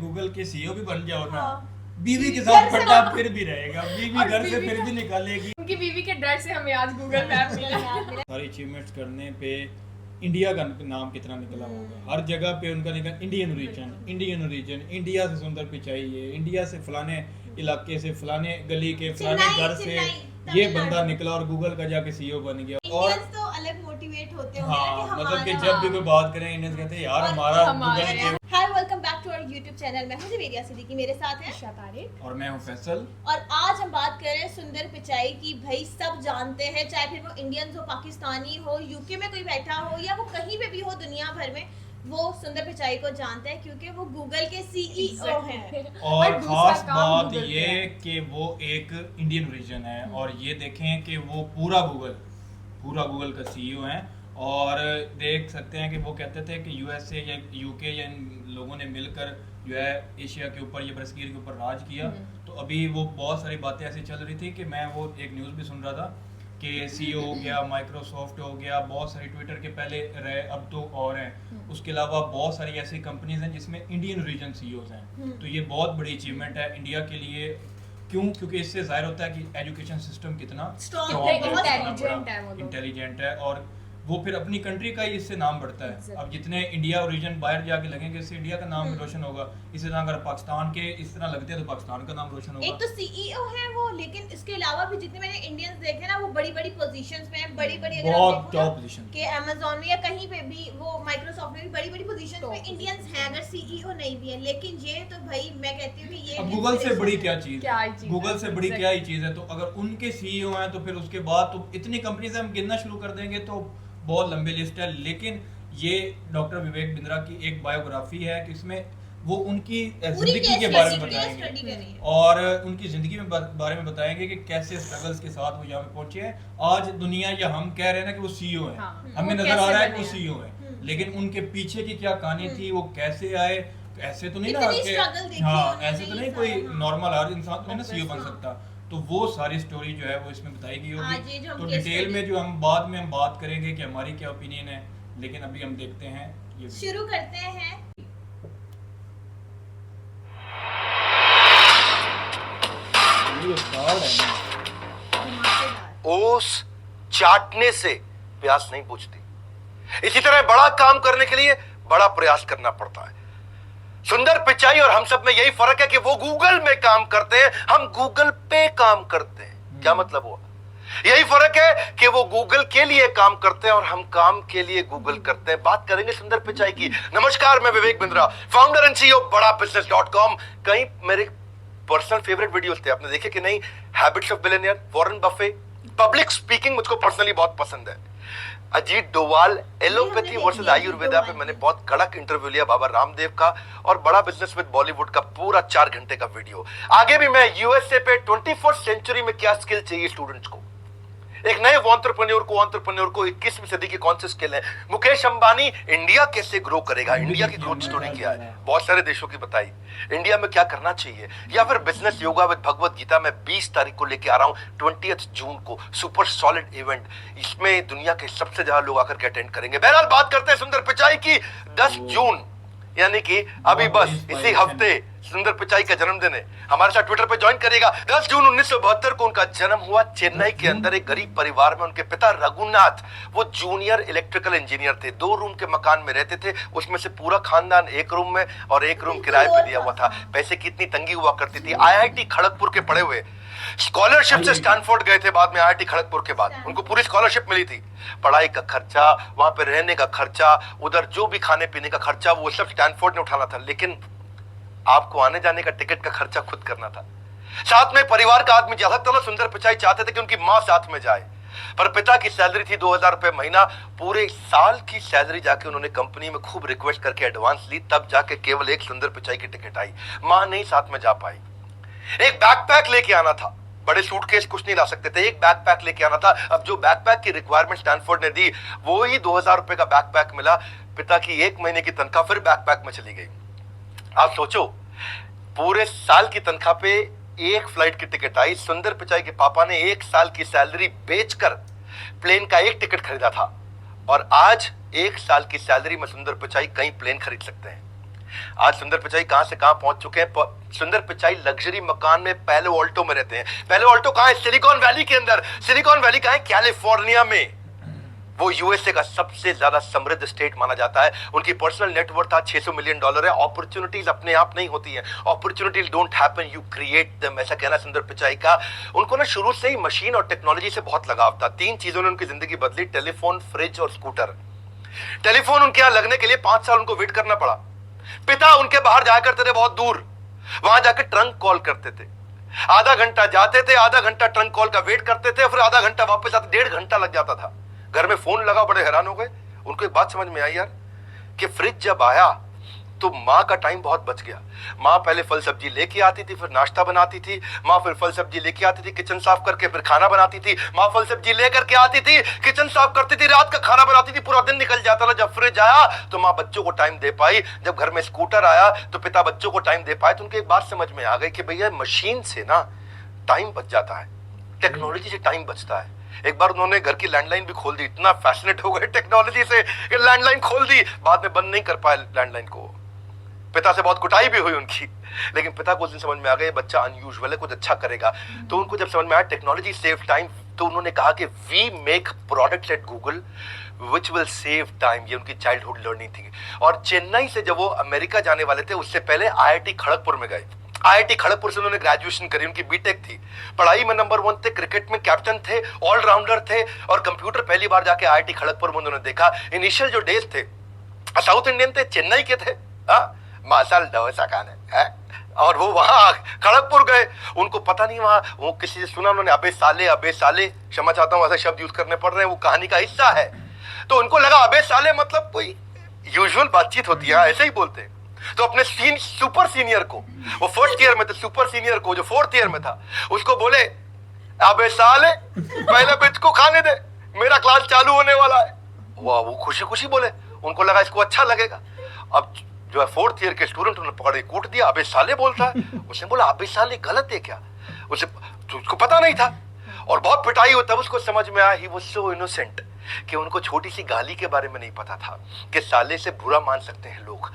Google के CEO भी बन जाओ ना, हाँ। बीवी के साथ फटा फिर भी रहेगा, बीवी घर से फिर भी निकालेगी। उनकी बीवी के डर से हमें आज गूगल मैप मिला। सारी अचीवमेंट्स करने पे इंडिया का नाम कितना निकला होगा, हर जगह पे उनका निकला Indian origin, Indian origin, India से सुंदर पिचाई है, इंडिया से फलाने इलाके से, फलाने गली के, फलाने घर से ये बंदा निकला और गूगल का जाके सीईओ बन गया। और तो अलग मोटिवेट होते होंगे हाँ, ना कि मतलब कि हमारा- जब भी कोई बात करें इंडियंस कहते हैं यार हमारा गूगल के। Hi welcome back to our YouTube channel. मैं हूं जवेरिया सिद्दीकी, मेरे साथ है तारिक। और मैं हूँ फैसल। और आज हम बात कर रहे हैं सुंदर पिचाई की। भाई सब जानते हैं, चाहे फिर वो इंडियंस हो, पाकिस्तानी हो, यूके में कोई बैठा हो या वो कहीं पे भी हो दुनिया भर में, वो सुंदर पिचाई को जानते हैं क्योंकि वो गूगल के सीईओ हैं। और दूसरा खास काम बात Google ये का है। कि वो एक इंडियन ओरिजिन है और ये देखें कि वो पूरा गूगल का सीईओ है। और देख सकते हैं कि वो कहते थे कि यूएसए या यूके या इन लोगों ने मिलकर जो है एशिया के ऊपर या बरसगीर के ऊपर राज किया। तो अभी वो बहुत सारी बातें ऐसी चल रही थी कि मैं वो एक न्यूज़ भी सुन रहा था कि सीईओ हो गया, माइक्रोसॉफ्ट हो गया, बहुत सारी ट्विटर के पहले रहे अब तो और हैं। उसके अलावा बहुत सारी ऐसी कंपनीज हैं जिसमें इंडियन ओरिजिन सीईओज हैं। तो ये बहुत बड़ी अचीवमेंट है इंडिया के लिए। क्यों? क्योंकि इससे जाहिर होता है कि एजुकेशन सिस्टम कितना Strong है, intelligent है वो लोग। इंटेलिजेंट है और वो फिर अपनी कंट्री का ही इससे नाम बढ़ता है। Exactly. अब जितने इंडिया ओरिजिन बाहर जाके लगेंगे इससे इंडिया का नाम रोशन होगा। इसी तरह अगर पाकिस्तान के इस तरह लगते हैं तो पाकिस्तान का नाम रोशन एक होगा। तो सीईओ है वो, लेकिन इसके अलावा भी जितने मैंने इंडियंस देखे ना, वो बड़ी बड़ी पोजीशंस में हैं, बड़ी बड़ी अगर बहुत आप देखो टॉप ना, पोजीशन कि अमेज़न में या कहीं पे भी, वो माइक्रोसॉफ्ट में भी बड़ी बड़ी पोजीशंस में इंडियंस हैं, अगर सीईओ नहीं भी है। लेकिन ये तो भाई मैं कहती हूँ कि ये अब गूगल से बड़ी क्या चीज क्या है? ही चीज़ गूगल है? से बड़ी Exactly. क्या ही चीज है? तो अगर उनके सीईओ हैं तो फिर उसके बाद तो इतनी कंपनीज हम गिनना शुरू कर देंगे तो बहुत लंबी लिस्ट है। लेकिन ये डॉक्टर विवेक बिंद्रा की एक बायोग्राफी है कि इसमें वो उनकी पूरी जिंदगी के केस बारे में स्टडी बताएंगे करेंगे। और उनकी जिंदगी में बारे में बताएंगे कि कैसे स्ट्रगल्स के साथ वो यहाँ पे पहुंचे हैं। आज दुनिया या हम कह रहे हैं ना कि वो सीईओ है, हाँ, हमें वो नजर आ कैसे रहा है कि बने वो हैं। सीईओ है, लेकिन उनके पीछे की क्या कहानी थी, वो कैसे आए, ऐसे तो नहीं ना इतनी struggle देखी हाँ उन्होंने, ऐसे तो ये नहीं कोई सारा, हाँ। नॉर्मल हर इंसान तो नहीं ना सीईओ बन हाँ। सकता। तो वो सारी स्टोरी जो है वो इसमें बताई गई आज ये होगी। जो हम तो case डिटेल study- में जो हम बाद में हम बात करेंगे कि हमारी क्या ओपिनियन है, लेकिन अभी हम देखते हैं ये शुरू करते हैं। ये कार्ड है ना। धमाकेदार। ओस चाटने से प्यास नहीं बुझती। इसी तरह बड़ा काम करने के लिए बड़ा प्रयास करना पड़ता है। सुंदर पिचाई और हम सब में यही फर्क है कि वो गूगल में काम करते हैं, हम गूगल पे काम करते हैं। क्या मतलब हुआ? यही फर्क है कि वो गूगल के लिए काम करते हैं और हम काम के लिए गूगल करते हैं। बात करेंगे सुंदर पिचाई की। नमस्कार, मैं Vivek Bindra, founder and CEO बड़ा business.com। कई मेरे पर्सनल फेवरेट वीडियोस थे, आपने देखे कि नहीं? Habits of billionaire, Warren Buffett, public speaking मुझको पर्सनली बहुत पसंद है। अजीत डोवाल, एलोपैथी वर्सेस आयुर्वेदा पे मैंने बहुत कड़क इंटरव्यू लिया बाबा रामदेव का। और बड़ा बिजनेस विद बॉलीवुड का पूरा 4 घंटे का वीडियो। आगे भी मैं यूएसए पे 21st सेंचुरी में क्या स्किल चाहिए स्टूडेंट्स को, एक नए एंटरप्रेन्योर को 21वीं सदी की कौन से स्किल है, मुकेश अंबानी इंडिया कैसे ग्रो करेगा, इंडिया की ग्रोथ स्टोरी क्या है, बहुत सारे देशों की बताई, इंडिया में क्या करना चाहिए। या फिर business yoga with Bhagavad Gita में 20 तारीख को लेके आ रहा हूं, 20th जून को, सुपर सॉलिड इवेंट। इसमें दुनिया के सबसे ज्यादा लोग आकर के अटेंड करेंगे। बहरहाल बात करते हैं सुंदर पिचाई की। 10 जून यानी कि अभी बस इसी हफ्ते सुंदर पिचाई का जन्मदिन है। हमारे साथ ट्विटर पे ज्वाइन करिएगा। 10 जून 1972 को उनका जन्म हुआ चेन्नई के अंदर एक गरीब परिवार में। उनके पिता रघुनाथ वो जूनियर इलेक्ट्रिकल इंजीनियर थे, 2 रूम के मकान में रहते थे। उसमें से पूरा खानदान 1 रूम में और 1 रूम किराए पे दिया हुआ था। पैसे की इतनी तंगी हुआ करती थी। आईआईटी खड़गपुर के पढ़े हुए, स्कॉलरशिप से स्टैनफोर्ड गए थे बाद में। आईआईटी खड़गपुर के बाद उनको पूरी स्कॉलरशिप मिली थी। पढ़ाई का खर्चा, वहां पे रहने का खर्चा, उधर जो भी खाने पीने का खर्चा, वो सब स्टैनफोर्ड ने उठाना था। लेकिन आपको आने जाने का टिकट का खर्चा खुद करना था। साथ में परिवार का आदमी जा सकता था। सुंदर पिचाई चाहते थे कि उनकी मां साथ में जाए, पर पिता की सैलरी थी 2000 रुपए महीना। पूरे साल की सैलरी जाके उन्होंने कंपनी में खूब रिक्वेस्ट करके एडवांस ली, तब जाके केवल एक सुंदर पिचाई की टिकट आई। मां नहीं साथ में जा पाई। एक बैकपैक लेके आना था, बड़े सूटकेस कुछ नहीं ला सकते थे, एक बैकपैक लेके आना था। अब जो बैकपैक की रिक्वायरमेंट स्टैनफोर्ड ने दी, वो ही 2000 रुपए का बैकपैक मिला। पिता की 1 महीने की तनख्वाह फिर बैकपैक में चली गई। आप सोचो, पूरे साल की तनख्वाह पे एक फ्लाइट की टिकट आई। सुंदर पिचाई के पापा ने 1 साल की सैलरी बेचकर प्लेन का एक टिकट खरीदा था। और आज 1 साल की सैलरी में सुंदर पिचाई कई प्लेन खरीद सकते हैं। आज सुंदर पिचाई कहां से कहां पहुंच चुके हैं। सुंदर पिचाई लग्जरी मकान में पैलो ऑल्टो में रहते हैं। पैलो ऑल्टो कहां है? सिलिकॉन वैली के अंदर। सिलिकॉन वैली कहां है? कैलिफोर्निया में। वो यूएसए का सबसे ज्यादा समृद्ध स्टेट माना जाता है। उनकी पर्सनल नेटवर्थ आज $600 मिलियन है। अपॉर्चुनिटीज अपने आप नहीं होती हैं, opportunities don't happen, you create them, ऐसा कहना सुंदर पिचाई का। उनको ना शुरू से ही मशीन और टेक्नोलॉजी से बहुत लगाव था। 3 चीजों ने उनकी जिंदगी बदली, टेलीफोन, फ्रिज और स्कूटर। टेलीफोन उनके यहां लगने के लिए 5 साल उनको वेट करना पड़ा। पिता उनके बाहर जाया करते थे बहुत दूर, वहां जाकर ट्रंक कॉल करते थे। आधा घंटा जाते थे, आधा घंटा ट्रंक कॉल का वेट करते थे, फिर आधा घंटा वापस आते, 1.5 घंटा लग जाता था। घर में फोन लगा, बड़े हैरान हो गए। उनको एक बात समझ में आई यार कि फ्रिज जब आया तो माँ का टाइम बहुत बच गया। माँ पहले फल सब्जी लेके आती थी, फिर नाश्ता बनाती थी। माँ फिर फल सब्जी लेके आती थी, किचन साफ करके फिर खाना बनाती थी। माँ फल सब्जी लेकर के आती थी, किचन साफ करती थी, रात का खाना बनाती थी, पूरा दिन निकल जाता था। जब फ्रिज आया तो माँ बच्चों को टाइम दे पाई। जब घर में स्कूटर आया तो पिता बच्चों को टाइम दे पाए। तो उनको एक बात समझ में आ गई कि भैया मशीन से ना टाइम बच जाता है, टेक्नोलॉजी से टाइम बचता है। एक बार उन्होंने घर की लैंडलाइन भी खोल दी, इतना फैसिनेट हो गए टेक्नोलॉजी से कि लैंडलाइन खोल दी। बाद में बंद नहीं कर पाए लैंडलाइन को। पिता से बहुत कुटाई भी हुई उनकी, लेकिन पिता को उस दिन समझ में आ गया बच्चा अनयूजुअल है, कुछ अच्छा करेगा। तो उनको जब समझ में आया टेक्नोलॉजी सेव टाइम, तो उन्होंने कहा कि we make products at Google which will save time. ये उनकी चाइल्डहुड लर्निंग थी। और चेन्नई से जब वो अमेरिका जाने वाले थे, उससे पहले IIT खड़गपुर में गए। IIT खड़गपुर से उन्होंने ग्रेजुएशन करी, उनकी बीटेक थी। पढ़ाई में नंबर 1 थे, क्रिकेट में कैप्टन थे, ऑलराउंडर थे। और कंप्यूटर पहली बार जाके IIT खड़गपुर में उन्होंने देखा। इनिशियल जो डेज थे, साउथ इंडियन थे, चेन्नई के थे, मासाल डोसा खाने है। और वो वहां खड़गपुर गए, उनको पता नहीं, वहां वो किसी से सुना उन्होंने, अबे साले, क्षमा चाहता हूं ऐसे शब्द यूज करने पड़ रहे हैं, वो कहानी का हिस्सा है। तो उनको लगा अबे साले मतलब कोई यूजुअल बातचीत होती है, ऐसे ही बोलते हैं। तो अपने सुपर सीनियर को, वो फर्स्ट ईयर में थे, सुपर सीनियर को जो 4th ईयर में था, उसको बोले अबे साले पहले बिच को खाने दे, मेरा क्लास चालू होने वाला है। वो खुशी खुशी बोले, उनको लगा इसको अच्छा लगेगा। अब जो है 4th ईयर के स्टूडेंट उन्होंने पकड़ के कूट दिया, अबे साले बोलता है। उसने बोला अबे साले गलत है क्या? उसे तो उसको पता नहीं था और बहुत पिटाई हुई। तब उसको समझ में आया ही वाज सो इनोसेंट कि उनको छोटी सी गाली के बारे में नहीं पता था कि साले से बुरा मान सकते हैं लोग।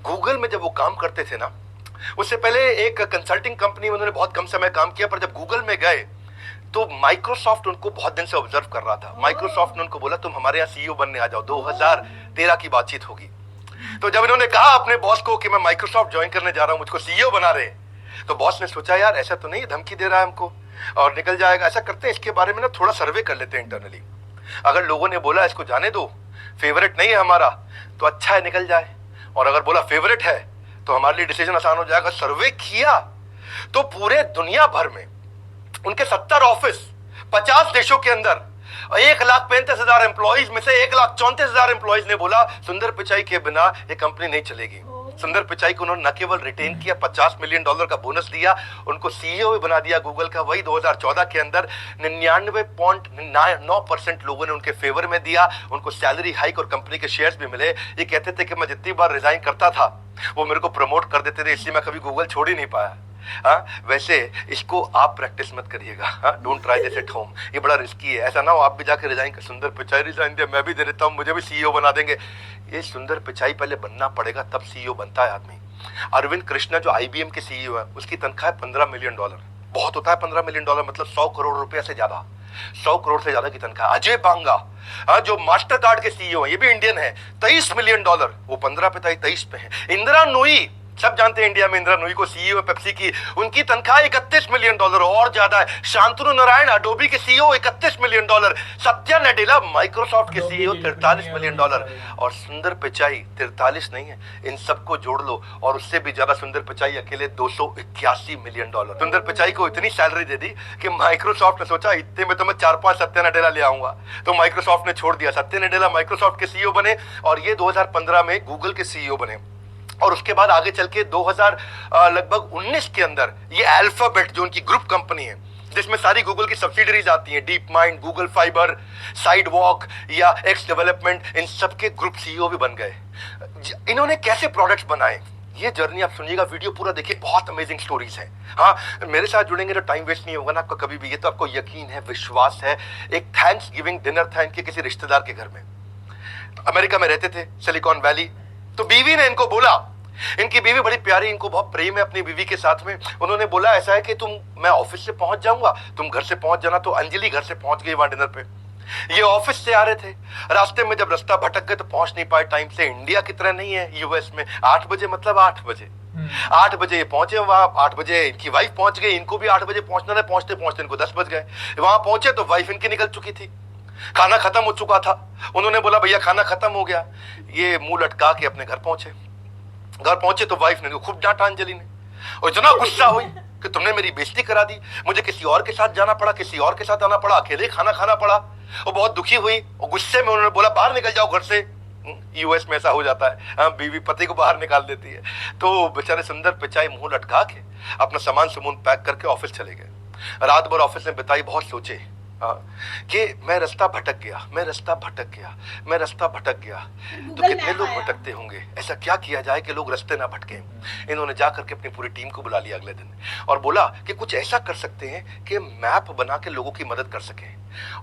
गूगल में जब वो काम करते थे ना, उससे पहले एक कंसल्टिंग कंपनी में उन्होंने बहुत कम समय काम किया, पर जब गूगल में गए तो माइक्रोसॉफ्ट उनको बहुत दिन से ऑब्जर्व कर रहा था। माइक्रोसॉफ्ट ने उनको बोला तुम हमारे यहाँ CEO बनने आ जाओ, 2013 की बातचीत होगी। तो जब इन्होंने कहा अपने बॉस को कि मैं माइक्रोसॉफ्ट ज्वाइन करने जा रहा हूं, मुझको CEO बना रहे, तो बॉस ने सोचा यार ऐसा तो नहीं धमकी दे रहा है हमको और निकल जाएगा। ऐसा करते हैं इसके बारे में ना थोड़ा सर्वे कर लेते हैं इंटरनली। अगर लोगों ने बोला इसको जाने दो, फेवरेट नहीं है हमारा, तो अच्छा है निकल जाए। और अगर बोला फेवरेट है तो हमारे लिए डिसीजन आसान हो जाएगा। सर्वे किया तो पूरे दुनिया भर में उनके 70 ऑफिस 50 देशों के अंदर 1,35,000 एम्प्लॉइज में से 1,34,000 एम्प्लॉइज ने बोला सुंदर पिचाई के बिना ये कंपनी नहीं चलेगी। सुंदर पिचाई को उन्होंने न केवल रिटेन किया, $50 मिलियन का बोनस दिया, उनको CEO भी बना दिया गूगल का। वही 2014 के अंदर 99.9% लोगों ने उनके फेवर में दिया, उनको सैलरी हाइक और कंपनी के शेयर्स भी मिले। ये कहते थे कि मैं जितनी बार रिजाइन करता था वो मेरे को प्रमोट कर देते थे, इसलिए मैं कभी गूगल छोड़ ही नहीं पाया। वैसे इसको आप प्रैक्टिस मत करिएगा, don't try this at home, ये बड़ा रिस्की है। ऐसा ना हो आप भी जाके रिजाइन कर, सुंदर पिचाई रिजाइन दिया, मैं भी दे देता हूँ, मुझे भी CEO बना देंगे। ये सुंदर पिचाई पहले बनना पड़ेगा तब CEO बनता है आदमी। अरविंद कृष्णा जो IBM के CEO है, उसकी तनख्वाह है $15 मिलियन। बहुत होता है $15 मिलियन, मतलब 100 करोड़ रुपया से ज्यादा, 100 करोड़ से ज्यादा की तनख्वाह। अजय बांगा जो मास्टर कार्ड के CEO है, ये भी इंडियन है, $23 मिलियन, वो 15 पे था, 23 पे है। इंदिरा नूई, सब जानते हैं इंडिया में इंदिरा नूई को, CEO है पेप्सी की, उनकी तनख्वाह $31 मिलियन और ज्यादा है। शांतनु नारायण अडोबी के CEO $31 million. Satya Nadella Microsoft के CEO $43 मिलियन। और सुंदर पिचाई 43 नहीं है, इन सबको जोड़ लो और उससे भी ज्यादा सुंदर पिचाई अकेले $281 मिलियन। सुंदर पिचाई को इतनी सैलरी दे दी कि माइक्रोसॉफ्ट ने सोचा इतने में तो मैं 4-5 सत्या नडेला ले आऊंगा, तो माइक्रोसॉफ्ट ने छोड़ दिया। सत्या नडेला माइक्रोसॉफ्ट के CEO बने और ये 2015 में गूगल के CEO बने। और उसके बाद आगे चल के 2019 के अंदर ये अल्फाबेट जो उनकी ग्रुप कंपनी है, जिसमें सारी गूगल की सब्सिडरीज आती हैं, deep mind, Google fibre, sidewalk या एक्स डेवलपमेंट, इन सब के ग्रुप CEO भी बन गए। इन्होंने कैसे प्रोडक्ट्स बनाए ये जर्नी आप सुनिएगा, वीडियो पूरा देखिए, बहुत अमेजिंग स्टोरीज है। हाँ, मेरे साथ जुड़ेंगे तो टाइम वेस्ट नहीं होगा ना आपका कभी भी, ये तो आपको यकीन है, विश्वास है। एक थैंक्स गिविंग डिनर था इनके किसी रिश्तेदार के घर में, अमेरिका में रहते थे, सिलिकॉन वैली। तो बीवी ने इनको बोला, इनकी बीवी बड़ी प्यारी, इनको बहुत प्रेम है अपनी बीवी के साथ में। उन्होंने बोला ऐसा है कि मैं ऑफिस से पहुंच जाऊंगा, तुम घर से पहुंच जाना। तो अंजलि घर से पहुंच गई वहां डिनर पे। ये ऑफिस से आ रहे थे, रास्ते में जब रास्ता भटक गए तो पहुंच नहीं पाए टाइम से। इंडिया की तरह नहीं है यूएस में 8 बजे मतलब 8 बजे 8 बजे ये पहुंचे वहां। 8 बजे इनकी वाइफ पहुंच गई, इनको भी 8 बजे पहुंचना था। पहुंचते पहुंचते इनको 10 बज गए। वहां पहुंचे तो वाइफ इनकी निकल चुकी थी, खाना खत्म हो चुका था। उन्होंने बोला भैया खाना खत्म हो गया। ये मुंह लटका के अपने घर पहुंचे। घर पहुंचे तो वाइफ ने खूब डांटा अंजलि ने, और इतना गुस्सा हुई कि तुमने मेरी बेइज्जती करा दी, मुझे किसी और के साथ जाना पड़ा, किसी और के साथ आना पड़ा, अकेले खाना खाना पड़ा। वो बहुत दुखी हुई और गुस्से में उन्होंने बोला बाहर निकल जाओ घर से। यूएस में ऐसा हो जाता है, हाँ, बीवी पति को बाहर निकाल देती है। तो बेचारे सुंदर पिचाई मुंह लटका के अपना सामान पैक करके ऑफिस चले गए। रात भर ऑफिस में बिताई, बहुत सोचे कि मैं रास्ता भटक गया, मैं रास्ता भटक गया, मैं रास्ता भटक गया। तो कितने लोग भटकते होंगे, ऐसा क्या किया जाए कि लोग रास्ते ना भटके। इन्होंने जाकर के अपनी पूरी टीम को बुला लिया अगले दिन और बोला कि कुछ ऐसा कर सकते हैं कि मैप बना के लोगों की मदद कर सकें।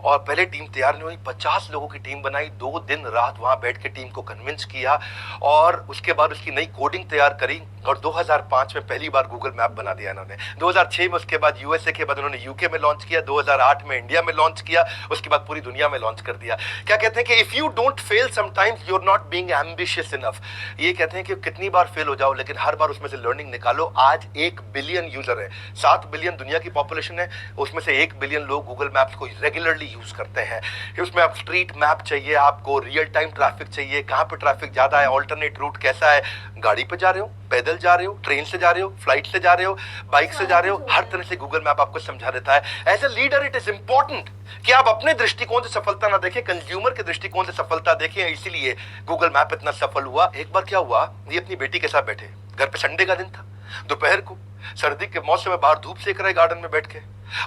और पहले टीम तैयार नहीं हुई, 50 लोगों की टीम बनाई, 2 दिन रात वहां बैठ के टीम को कन्विंस किया और उसके बाद उसकी नई कोडिंग तैयार करी। और 2005 में पहली बार गूगल मैप बना दिया इन्होंने। 2006 में उसके बाद यूएसए के बाद उन्होंने यूके में लॉन्च किया, 2008 में इंडिया में लॉन्च किया, उसके बाद पूरी दुनिया में लॉन्च कर दिया। क्या कहते हैं कि if you don't fail sometimes you are not being ambitious enough. ये कहते हैं कि कितनी बार फेल हो जाओ लेकिन हर बार उसमें से लर्निंग निकालो। आज 1 बिलियन यूजर है, 7 बिलियन दुनिया की पॉपुलेशन है, उसमें से 1 बिलियन लोग गूगल मैप्स को रेगुलरली यूज करते हैं। उसमें आप स्ट्रीट मैप चाहिए, आपको रियल टाइम ट्रैफिक चाहिए, कहां पे ट्रैफिक ज्यादा है, ऑल्टरनेट रूट कैसा है, गाड़ी पे जा रहे हो, पैदल जा रहे हो, ट्रेन से जा रहे हो, फ्लाइट से जा रहे हो, बाइक से जा रहे हो, हर तरह से गूगल मैप आपको समझा देता है। As a leader it is important कि आप अपने दृष्टिकोण से सफलता ना देखें, कंज्यूमर के दृष्टिकोण से सफलता देखें। इसीलिए गूगल मैप इतना सफल हुआ। एक बार क्या हुआ, ये अपनी बेटी के साथ बैठे, घर पे संडे का दिन था, दोपहर को सर्दी के मौसम में बाहर धूप सेक रहे गार्डन में बैठ के।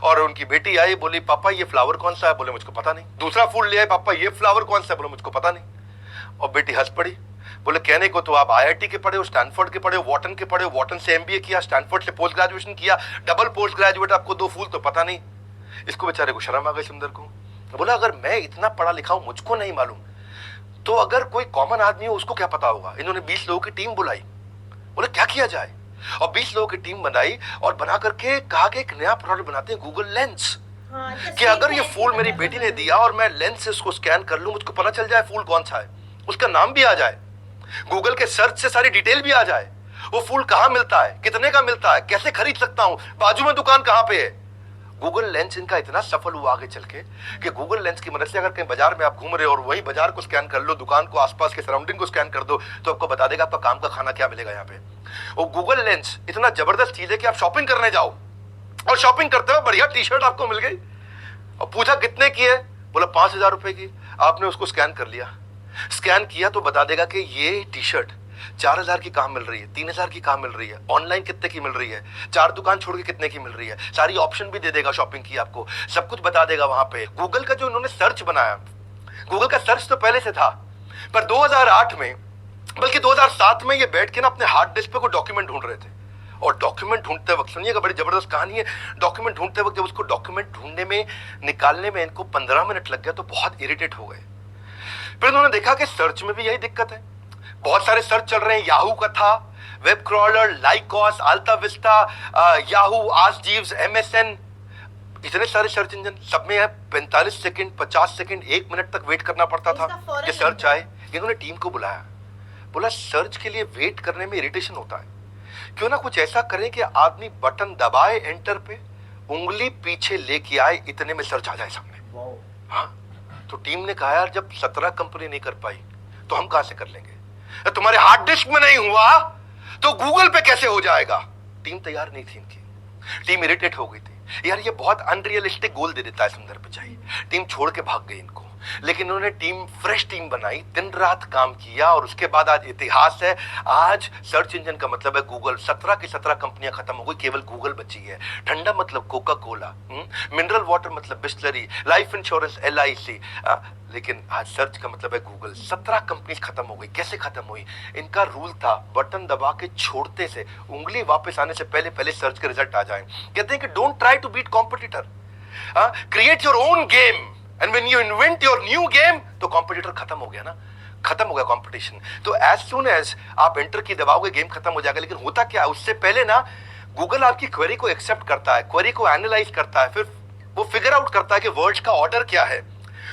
और उनकी बेटी आई, बोली पापा ये फ्लावर कौन सा है? बोले मुझको पता नहीं। दूसरा फूल ले आए, पापा ये फ्लावर कौन सा है? बोले मुझको पता नहीं। और बेटी हंस पड़ी, बोले कहने को तो आप आईआईटी के पढ़े हो, स्टैनफोर्ड के पढ़े हो, वॉटन के पढ़े हो, वॉटन से एमबीए किया, स्टैनफोर्ड से पोस्ट ग्रेजुएशन किया, डबल पोस्ट ग्रेजुएट, आपको 2 फूल तो पता नहीं। इसको बेचारे को शर्म आ गई सुंदर को। बोला अगर मैं इतना पढ़ा लिखा हूं मुझको नहीं मालूम, तो अगर कोई कॉमन आदमी हो उसको क्या पता होगा। इन्होंने 20 लोगों की टीम बुलाई, बोले क्या किया जाए, और 20 लोगों की टीम बनाई और बना करके कहा कि एक नया प्रोडक्ट बनाते हैं गूगल लेंस। कि अगर ये फूल मेरी बेटी ने दिया और मैं लेंस से उसको स्कैन कर लूं, मुझको पता चल जाए फूल कौन सा है, उसका नाम भी आ जाए, गूगल के सर्च से सारी डिटेल भी आ जाए, वो फूल कहां मिलता है, कितने का मिलता है, कैसे खरीद सकता हूं, बाजू में दुकान कहां पे है। गूगल लेंस इनका इतना सफल हुआ आगे चल के कि गूगल लेंस की मदद से अगर कहीं बाजार में आप घूम रहे हो और वही बाजार को स्कैन कर लो, दुकान को, आसपास के सराउंडिंग को स्कैन कर दो, तो आपको बता देगा आपका काम का खाना क्या मिलेगा यहाँ पे। वो गूगल लेंस इतना जबरदस्त चीज है कि आप शॉपिंग करने जाओ और शॉपिंग करते हुए बढ़िया टी शर्ट आपको मिल गई और पूछा कितने की है, बोला 5000 रुपए की। आपने उसको स्कैन कर लिया, स्कैन किया तो बता देगा कि ये टी शर्ट 4000 की कहां मिल रही है, 3000 की कहां मिल रही है, ऑनलाइन कितने की मिल रही है, 4 दुकान छोड़ के कितने की मिल रही है, सारी ऑप्शन भी दे देगा शॉपिंग की, आपको सब कुछ बता देगा वहां पे। गूगल का जो उन्होंने सर्च बनाया, गूगल का सर्च तो पहले से था, पर 2008 में बल्कि 2007 में ये बैठ के ना अपने हार्ड डिस्क पे कोई डॉक्यूमेंट ढूंढ रहे थे। और डॉक्यूमेंट ढूंढते वक्त, सुनिएगा बड़ी जबरदस्त कहानी है, डॉक्यूमेंट ढूंढते वक्त जब उसको डॉक्यूमेंट ढूंढने में, निकालने में इनको 15 मिनट लग गया तो बहुत इरिटेट हो गए। फिर उन्होंने देखा कि सर्च में भी यही दिक्कत है, बहुत सारे सर्च चल रहे हैं, याहू का था, web crawler, Lycos, AltaVista, Yahoo, Ask Jeeves, MSN, इतने सारे सर्च इंजन, सब में 45 सेकंड, 50 सेकंड, 1 मिनट तक वेट करना पड़ता था कि सर्च आए। इन्होंने टीम को बुलाया, बोला सर्च के लिए वेट करने में इरिटेशन होता है, क्यों ना कुछ ऐसा करें कि आदमी बटन दबाए एंटर पे, उंगली पीछे लेके आए, इतने में सर्च आ जाए सामने। हाँ, तो टीम ने कहा यार जब 17 कंपनी नहीं कर पाई तो हम कहां से कर लेंगे, तुम्हारे हार्ड डिस्क में नहीं हुआ तो गूगल पे कैसे हो जाएगा। टीम तैयार नहीं थी इनकी, टीम इरिटेट हो गई थी, यार ये बहुत अनरियलिस्टिक गोल दे देता है सुंदर पिचाई। टीम छोड़ के भाग गई इनको, लेकिन उन्होंने टीम, फ्रेश टीम बनाई, दिन रात काम किया और उसके बाद आज इतिहास है। आज सर्च इंजन का मतलब है गूगल, 17 की 17 कंपनियां खत्म हो गई, केवल गूगल बची है। ठंडा मतलब कोका कोला, मिनरल वाटर मतलब बिस्लरी, लाइफ इंश्योरेंस LIC, लेकिन आज सर्च का मतलब है गूगल। 17 कंपनी खत्म हो गई। कैसे खत्म हुई? इनका रूल था बटन दबा के छोड़ते से, उंगली वापस आने से पहले पहले सर्च के रिजल्ट आ जाए। कहते हैं कि don't try to beat competitor, create your own game, and when you invent your new game तो कॉम्पिटिटर खत्म हो गया ना। खत्म हो गया कंपटीशन। तो एज सून एज आप एंटर की दबाओगे गेम खत्म हो जाएगा। लेकिन होता क्या है, उससे पहले ना गूगल आपकी क्वेरी को एक्सेप्ट करता है, क्वेरी को एनालाइज करता है, फिर वो फिगर आउट करता है कि वर्ड्स का ऑर्डर क्या है,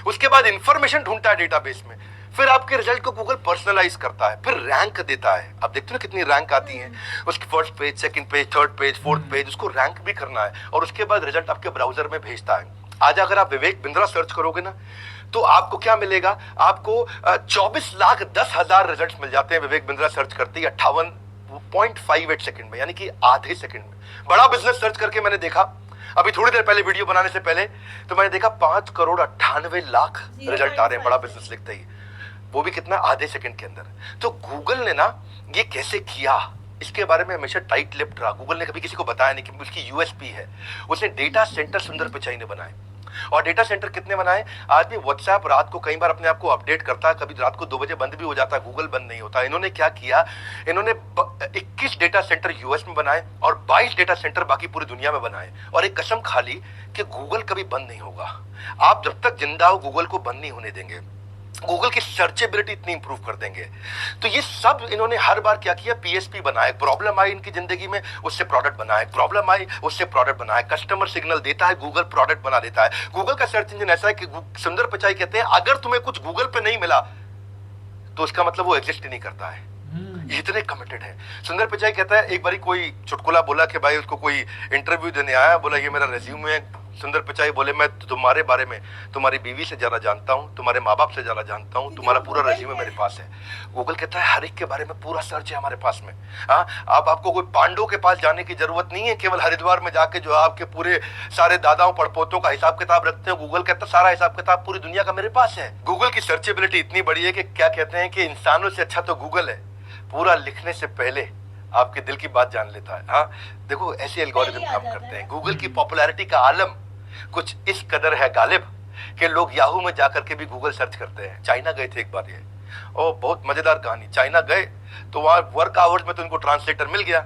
उसके बाद इंफॉर्मेशन ढूंढता है डेटाबेस में, फिर आपके रिजल्ट को गूगल पर्सनलाइज करता है, फिर रैंक देता है। आप देखते हो ना कितनी रैंक आती है, उसकी first page, second page, third page, fourth page, उसको रैंक भी करना है और उसके बाद रिजल्ट आपके ब्राउजर में भेजता है। आज अगर आप विवेक बिंद्रा सर्च करोगे ना तो आपको क्या मिलेगा, आपको 24,10,000 रिजल्ट मिल जाते हैं विवेक बिंद्रा सर्च करते ही 58.58 सेकंड में, यानी कि आधे सेकंड में। बड़ा बिजनेस सर्च करके मैंने देखा अभी थोड़ी देर पहले, वीडियो बनाने से पहले, तो मैंने देखा 5,98,00,000 रिजल्ट आ रहे हैं बड़ा बिजनेस लिखते ही, वो भी कितना, आधे सेकंड के अंदर। तो गूगल ने ना ये कैसे किया इसके बारे में हमेशा टाइट लिप्ड रहा। गूगल ने कभी किसी को बताया नहीं कि उसकी यूएसपी है। उसने डेटा सेंटर सुंदर पिचाई ने बनाए, और डेटा सेंटर कितने बनाए, आज भी व्हाट्सएप रात को कई बार अपने आप को अपडेट करता है, कभी रात को 2 बजे बंद भी हो जाता है, गूगल बंद नहीं होता। इन्होंने क्या किया, इन्होंने 21 डेटा सेंटर यूएस में बनाए और 22 डेटा सेंटर बाकी पूरी दुनिया में बनाए, और एक कसम खा ली कि गूगल कभी बंद नहीं होगा। आप जब तक जिंदा हो गूगल को बंद नहीं होने देंगे, गूगल की सर्चेबिलिटी इतनी इंप्रूव कर देंगे। तो ये सब इन्होंने हर बार क्या किया, पीएसपी बनाए, प्रॉब्लम आई इनकी जिंदगी में उससे प्रोडक्ट बनाए, प्रॉब्लम आई उससे प्रोडक्ट बनाए, कस्टमर सिग्नल देता है, गूगल प्रोडक्ट बना देता है। गूगल का सर्च इंजन ऐसा है कि सुंदर पिचाई कहते हैं अगर तुम्हें कुछ गूगल पे नहीं मिला तो उसका मतलब वो एग्जिस्ट ही नहीं करता है। इतने कमिटेड है। सुंदर पिचाई कहता है, एक बारी कोई चुटकुला बोला कि भाई उसको कोई इंटरव्यू देने आया, बोला ये मेरा रेज्यूमे है। सुंदर पिचाई बोले मैं तुम्हारे बारे में तुम्हारी बीवी से ज्यादा जानता हूँ, तुम्हारे माँ बाप से ज्यादा जानता हूँ, तुम्हारा पूरा रेज्यूमे मेरे पास है। गूगल कहता है हर एक के बारे में पूरा सर्च है हमारे पास में। हाँ, अब आपको कोई पांडव के पास जाने की जरूरत नहीं है, केवल हरिद्वार में जाके जो आपके पूरे सारे दादाओं पड़पोतों का हिसाब किताब रखते हो, गूगल कहता है सारा हिसाब किताब पूरी दुनिया का मेरे पास है। गूगल की सर्चेबिलिटी इतनी बड़ी है कि क्या कहते हैं कि इंसानों से अच्छा तो गूगल है, पूरा लिखने से पहले आपके दिल की बात जान लेता है। हाँ देखो ऐसे एल्गोरिथम काम करते हैं। गूगल की पॉपुलैरिटी का आलम कुछ इस कदर है गालिब कि लोग याहू में जाकर के भी गूगल सर्च करते हैं। चाइना गए थे एक बार ये, और बहुत मजेदार कहानी, चाइना गए तो वहां वर्क आवर्स में तो उनको ट्रांसलेटर मिल गया।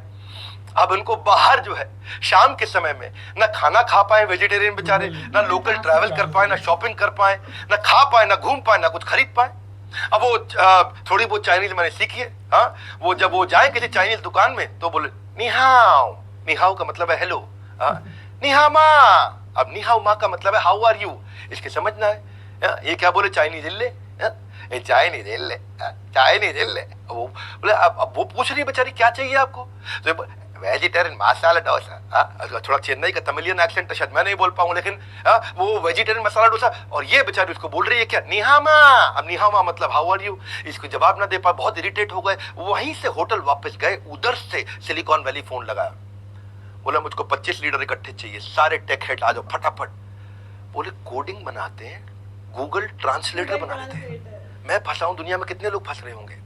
अब उनको बाहर जो है शाम के समय में ना खाना खा पाए वेजिटेरियन बेचारे, ना लोकल ट्रैवल कर पाए, ना शॉपिंग कर पाए, ना खा पाए, ना घूम पाए, ना कुछ खरीद पाए। अब वो थोड़ी बहुत चाइनीज मैंने सीखी है। हाँ, वो जब वो जाए किसी चाइनीज दुकान में तो बोले निहाओ, निहाओ का मतलब है हेलो, निहा माँ। अब निहाओ माँ का मतलब है हाउ आर यू, इसके समझना है। ये क्या बोले, चाइनीज इल्ले, चाइनीज इल्ले, चाइनीज इल्ले। वो बोले अब वो पूछ रही है बेचारी क्या चाहिए आपको, तो वेजिटेरियन मसाला डोसा। थोड़ा चेन्नई का तमिलियन एक्सेंट तो शायद मैं नहीं बोल पाऊँ, लेकिन वो वेजिटेरियन मसाला डोसा, और ये बेचारी उसको बोल रही है क्या, निहामा। अब निहामा मतलब हाउ आर यू, इसको जवाब ना दे पाए, बहुत इरिटेट हो गए। वहीं से होटल वापस गए, उधर से सिलिकॉन वैली फोन लगाया, बोला मुझको 25 लीटर इकट्ठे चाहिए, सारे टेक हेड आ जाओ फटाफट। बोले कोडिंग बनाते हैं, गूगल ट्रांसलेटर बनाते हैं। मैं फंसा हूं, दुनिया में कितने लोग फंस रहे होंगे।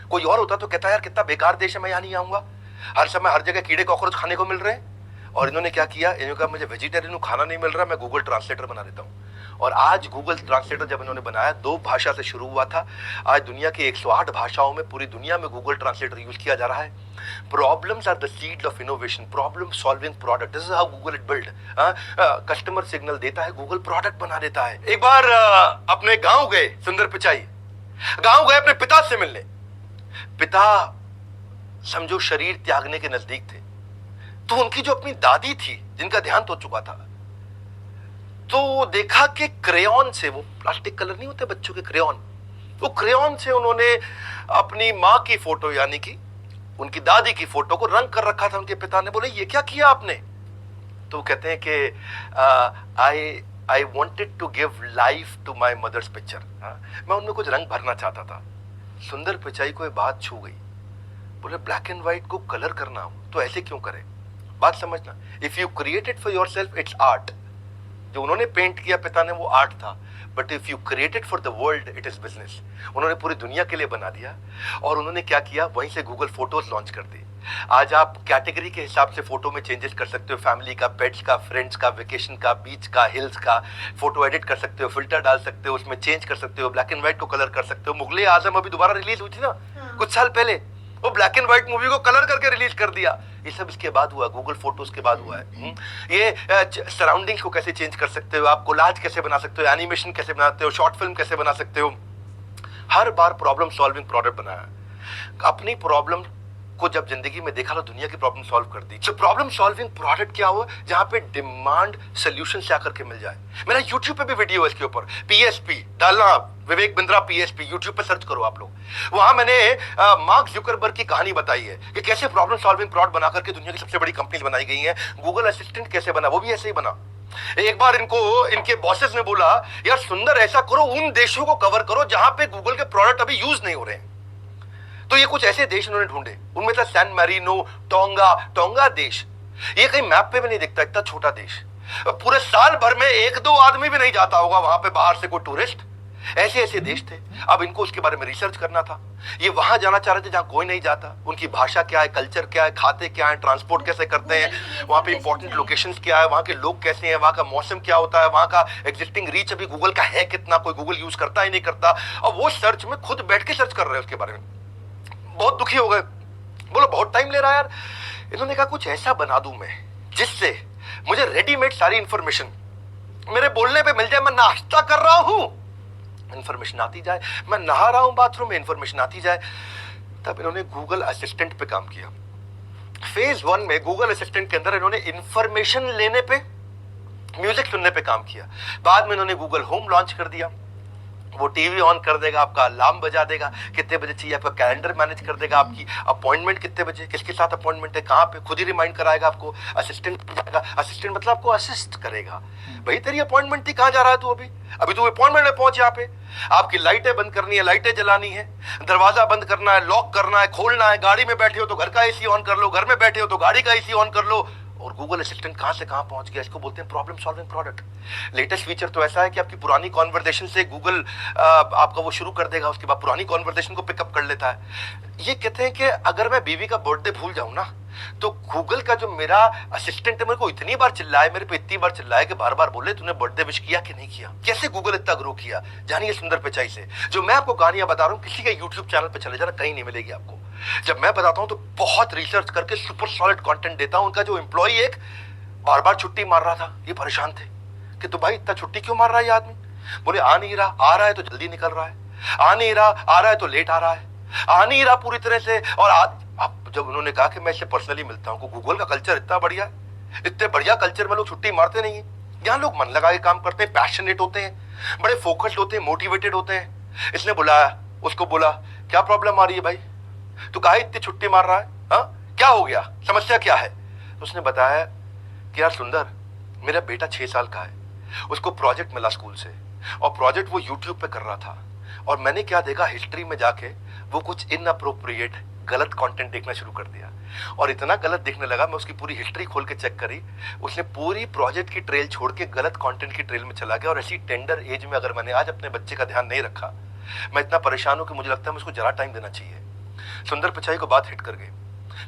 कोई और होता तो कहता यार कितना बेकार देश है, मैं यहाँ नहीं आऊंगा, हर समय हर जगह कीड़े कॉकरोच खाने को मिल रहे हैं। और इन्होंने क्या किया, इन्होंने कहा मुझे वेजिटेरियन खाना नहीं मिल रहा, मैं गूगल ट्रांसलेटर बना देता हूँ। और आज गूगल ट्रांसलेटर जब इन्होंने बनाया, 2 भाषा से शुरू हुआ था, आज दुनिया की 108 भाषाओं में पूरी दुनिया में गूगल ट्रांसलेटर यूज किया जा रहा है। Problems are the seed of innovation, problem solving product, this is how Google it build. Customer signal देता है, गूगल प्रोडक्ट बना देता है। एक बार अपने गांव गए सुंदर पिचाई, गांव गए अपने पिता से मिलने। पिता समझो शरीर त्यागने के नजदीक थे, तो उनकी जो अपनी दादी थी जिनका देहांत हो चुका था, तो देखा कि क्रेयॉन से, वो प्लास्टिक कलर नहीं होते बच्चों के क्रेयॉन, वो क्रेयॉन से उन्होंने अपनी माँ की फोटो यानी कि उनकी दादी की फोटो को रंग कर रखा था। उनके पिता ने बोले ये क्या किया आपने, तो वो कहते हैं कि I wanted to give life to my mother's picture, मैं उनमें कुछ रंग भरना चाहता था। सुंदर पिचाई को ये बात छू गई, बोले ब्लैक एंड व्हाइट को कलर करना हो तो ऐसे क्यों करें। बात समझना, if you create it for your self it's art. जो उन्होंने पेंट किया पिता ने वो आर्ट था, but if you create it for the world it is business. उन्होंने पूरी दुनिया के लिए बना दिया। और उन्होंने क्या किया, वहीं से गूगल फोटोज लॉन्च कर दी। आज आप कैटेगरी के हिसाब से फोटो में चेंजेस कर सकते हो, फैमिली का, पेट्स का, फ्रेंड्स का, वेकेशन का, बीच का, हिल्स का, फोटो एडिट कर सकते हो, फिल्टर डाल सकते हो, उसमें चेंज कर सकते हो, ब्लैक एंड व्हाइट को कलर कर सकते हो। मुगले आजम अभी दोबारा रिलीज हुई थी ना कुछ साल पहले, वो ब्लैक एंड व्हाइट मूवी को कलर करके रिलीज कर दिया। ये सब इसके बाद हुआ, गूगल फोटोज के बाद हुआ है। ये सराउंडिंग्स को कैसे चेंज कर सकते हो, आप कोलाज कैसे बना सकते हो, एनिमेशन कैसे बनाते हो, शॉर्ट फिल्म कैसे बना सकते हो, हर बार प्रॉब्लम सॉल्विंग प्रोडक्ट बनाया, अपनी प्रॉब्लम को जब जिंदगी में देखा तो दुनिया की प्रॉब्लम सॉल्व कर दी। जो प्रॉब्लम सॉल्विंग प्रोडक्ट क्या हुआ, जहां पे डिमांड सोल्यूशन से आकर के मिल जाए। मेरा यूट्यूब पे भी वीडियो है इसके ऊपर, पीएसपी डालना, विवेक बिंद्रा पीएसपी, यूट्यूब पे सर्च करो आप लोग। वहां मैंने मार्क जुकरबर्ग की कहानी बताई है कि कैसे प्रॉब्लम सॉल्विंग प्रोडक्ट बनाकर के दुनिया की सबसे बड़ी कंपनीज बनाई गई हैं। गूगल असिस्टेंट कैसे बना, वो भी ऐसे ही बना। एक बार इनको इनके बॉसेस ने बोला, यार सुंदर ऐसा करो, उन देशों को कवर करो जहां पे गूगल के प्रोडक्ट अभी यूज नहीं हो रहे हैं। तो ये कुछ ऐसे देश इन्होंने ढूंढे, उनमें था सैन मैरिनो, टोंगा देश। ये कहीं मैप पे भी नहीं दिखता, इतना छोटा देश। पूरे साल भर में 1-2 आदमी भी नहीं जाता होगा वहां पे बाहर से कोई टूरिस्ट। ऐसे ऐसे देश थे। अब इनको उसके बारे में रिसर्च करना था। ये वहां जाना चाह रहे थे जहां कोई नहीं जाता। उनकी भाषा क्या है, कल्चर क्या है, खाते क्या है, ट्रांसपोर्ट कैसे करते हैं, वहां पे इंपॉर्टेंट लोकेशंस क्या है, वहां के लोग कैसे हैं, वहां का मौसम क्या होता है, वहां का एग्जिस्टिंग रीच अभी गूगल का है कितना, कोई गूगल यूज करता ही नहीं करता। और वो सर्च में खुद बैठ के सर्च कर रहे हैं उसके बारे में। बहुत दुखी हो गए, बोलो बहुत टाइम ले रहा है यार। इन्होंने कहा कुछ ऐसा बना दूं मैं जिससे मुझे रेडीमेड सारी इंफॉर्मेशन मेरे बोलने पे मिल जाए। मैं नाश्ता कर रहा हूं, इंफॉर्मेशन आती जाए, मैं नहा रहा हूं बाथरूम में, इंफॉर्मेशन आती जाए। तब इन्होंने गूगल असिस्टेंट पे काम किया। फेज 1 में गूगल असिस्टेंट के अंदर इन्होंने इंफॉर्मेशन लेने पे, म्यूजिक सुनने पे काम किया। बाद में इन्होंने गूगल होम लॉन्च कर दिया। वो टीवी ऑन कर देगा, आपका अलार्म बजा देगा, कितने बजे चाहिए, आपका कैलेंडर मैनेज कर देगा, आपकी अपॉइंटमेंट कितने बजे, किसके साथ अपॉइंटमेंट है, कहाँ पे, खुद ही रिमाइंड कराएगा आपको। असिस्टेंट मतलब आपको असिस्ट करेगा। भाई तेरी अपॉइंटमेंट थी, कहाँ जा रहा है तू अभी तू अपॉइंटमेंट में पहुंच। यहाँ पे आपकी लाइटें बंद करनी है, लाइटें जलानी है, दरवाजा बंद करना है, लॉक करना है, खोलना है, गाड़ी में बैठे हो तो घर का एसी ऑन कर लो, घर में बैठे हो तो गाड़ी का एसी ऑन कर लो। और गूगल असिस्टेंट कहां से कहां पहुंच गया। इसको बोलते हैं problem solving product. Latest feature तो ऐसा है कि आपकी पुरानी कॉन्वर्सेशन से गूगल आपका वो शुरू कर देगा, उसके बाद पुरानी कॉन्वर्सेशन को पिकअप कर लेता है। ये कहते हैं कि अगर मैं बीवी का बर्थडे भूल जाऊं ना, तो गूगल का जो मेरा असिस्टेंट है मेरे को इतनी बार चिल्लाए, मेरे पे इतनी बार चिल्लाए कि बार बार बोले तूने बर्थडे विश किया कि नहीं किया। कैसे गूगल इतना ग्रो किया, जानिए सुंदर पिचाई से। जो मैं आपको कहानियां बता रहा हूं, किसी के यूट्यूब चैनल पे चले जाना, कहीं नहीं मिलेगी आपको। जब मैं बताता हूं तो बहुत रिसर्च करके सुपर सॉलिड कंटेंट देता हूं। उनका जो एम्प्लॉई एक बार बार छुट्टी मार रहा था, ये परेशान थे कि तो भाई इतना छुट्टी क्यों मार रहा है ये आदमी। बोले आ नहीं रहा, आ रहा है तो जल्दी निकल रहा है, आ नहीं रहा, आ रहा है तो लेट आ रहा है, आ नहीं रहा पूरी तरह से। और अब जब उन्होंने कहा कि मैं इससे पर्सनली मिलता हूं, गूगल का कल्चर इतना बढ़िया है, इतने बढ़िया कल्चर में लोग छुट्टी मारते नहीं है। यहाँ लोग मन लगा के काम करते हैं, पैशनेट होते हैं, बड़े फोकस्ड होते हैं, मोटिवेटेड होते हैं। इसने बुलाया, उसको बोला क्या प्रॉब्लम आ रही है भाई, तू काहे इतनी छुट्टी मार रहा है, हाँ क्या हो गया, समस्या क्या है। उसने बताया कि यार सुंदर, मेरा बेटा 6 साल का है, उसको प्रोजेक्ट मिला स्कूल से, और प्रोजेक्ट वो यूट्यूब पे कर रहा था। और मैंने क्या देखा, हिस्ट्री में जाके वो कुछ इनअप्रोप्रिएट गलत कंटेंट देखना शुरू कर दिया। और इतना गलत देखने लगा, मैं उसकी पूरी हिस्ट्री खोल के चेक करी, उसने पूरी प्रोजेक्ट की ट्रेल छोड़ के गलत कंटेंट की ट्रेल में चला गया। और ऐसी टेंडर एज में अगर मैंने आज अपने बच्चे का ध्यान नहीं रखा, मैं इतना परेशान हूं कि मुझे लगता है मुझको जरा टाइम देना चाहिए। सुंदर पिचाई को बात हिट कर गई।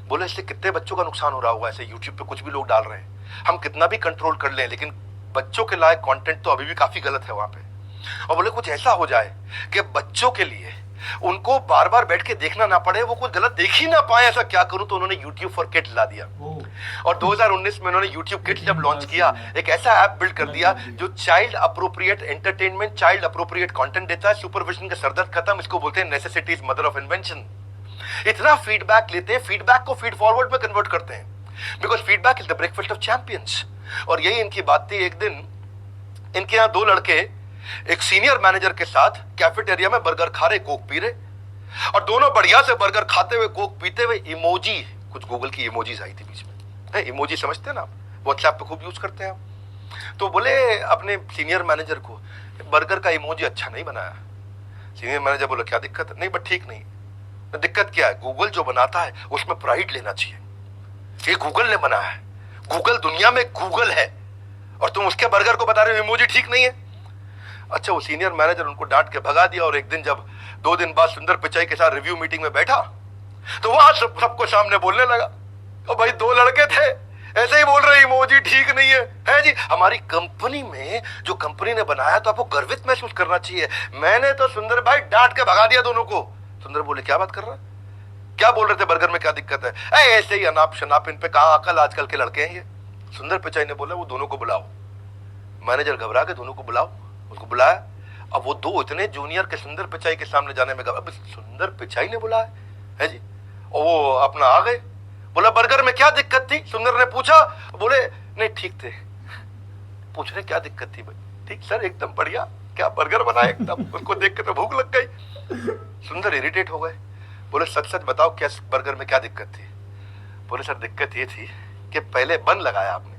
बोले इससे कितने बच्चों का नुकसान हो रहा होगा, ऐसे यूट्यूब पे कुछ भी लोग डाल रहे हैं, हम कितना भी कंट्रोल कर लें, लेकिन बच्चों के लायक कंटेंट तो अभी भी काफी गलत है वहां पे। और बोले कुछ ऐसा हो जाए कि बच्चों के लिए उनको बार बार बैठ के देखना ना पड़े, वो कुछ गलत देख ही ना पाए, ऐसा क्या करूं। तो उन्होंने YouTube फॉर किड्स ला दिया। और 2019 में उन्होंने YouTube किड्स जब लॉन्च किया, एक ऐसा ऐप बिल्ड कर दिया जो child appropriate entertainment, child appropriate content देता है। सुपरविजन का सरदर्द खत्म, इसको बोलते हैं necessity is mother of invention. इतना फीडबैक लेते हैं, फीडबैक को फीड फॉरवर्ड में कन्वर्ट करते हैं, because feedback is the breakfast of champions. और यही इनकी बात थी। एक दिन इनके यहाँ 2 लड़के एक सीनियर मैनेजर के साथ कैफेटेरिया में बर्गर खा रहे, कोक पी रहे, और दोनों बढ़िया से बर्गर खाते हुए, कोक पीते हुए, इमोजी, कुछ गूगल की इमोजीज आई थी बीच में, इमोजी समझते हैं ना, व्हाट्सएप पे खूब यूज करते हैं। तो बोले अपने सीनियर मैनेजर को, बर्गर का इमोजी अच्छा नहीं बनाया। सीनियर मैनेजर बोला क्या दिक्कत है, नहीं बट ठीक नहीं। दिक्कत क्या है, गूगल जो बनाता है उसमें प्राइड लेना चाहिए, ये गूगल ने बनाया है, गूगल दुनिया में गूगल है, और तुम उसके बर्गर को बता रहे हो इमोजी ठीक नहीं है। अच्छा, वो सीनियर मैनेजर उनको डांट के भगा दिया। और एक दिन जब 2 दिन बाद सुंदर पिचाई के साथ रिव्यू मीटिंग में बैठा, तो वहां सबको सामने बोलने लगा, और भाई 2 लड़के थे ऐसे ही बोल रहे इमोजी ठीक नहीं है जी। हमारी कंपनी में जो कंपनी ने बनाया तो आपको गर्वित महसूस करना चाहिए। मैंने तो सुंदर भाई डांट के भगा दिया दोनों को। सुंदर बोले क्या बात कर रहा है, क्या बोल रहे थे, बर्गर में क्या दिक्कत है, ऐसे ही अनाप शनाप, इन पे कहां अकल, आजकल के लड़के हैं ये। सुंदर पिचाई ने बोला वो दोनों को बुलाओ। मैनेजर घबरा के दोनों को बुलाओ, उसको बुलाया अब वो दो इतने जूनियर के सुंदर पिचाई के सामने जाने में अब सुंदर पिचाई ने बुलाया है जी, और वो अपना आ गए। बोला बर्गर में क्या दिक्कत थी? सुंदर ने पूछा। बोले नहीं ठीक थे। पूछ रहे क्या दिक्कत थी भाई? ठीक सर एकदम बढ़िया, क्या बर्गर बनाए एकदम। उसको देख के तो भूख लग गई। सुंदर इरिटेट हो गए। बोले सच सच बताओ क्या बर्गर में क्या दिक्कत थी? बोले सर दिक्कत ये थी कि पहले बन लगाया आपने,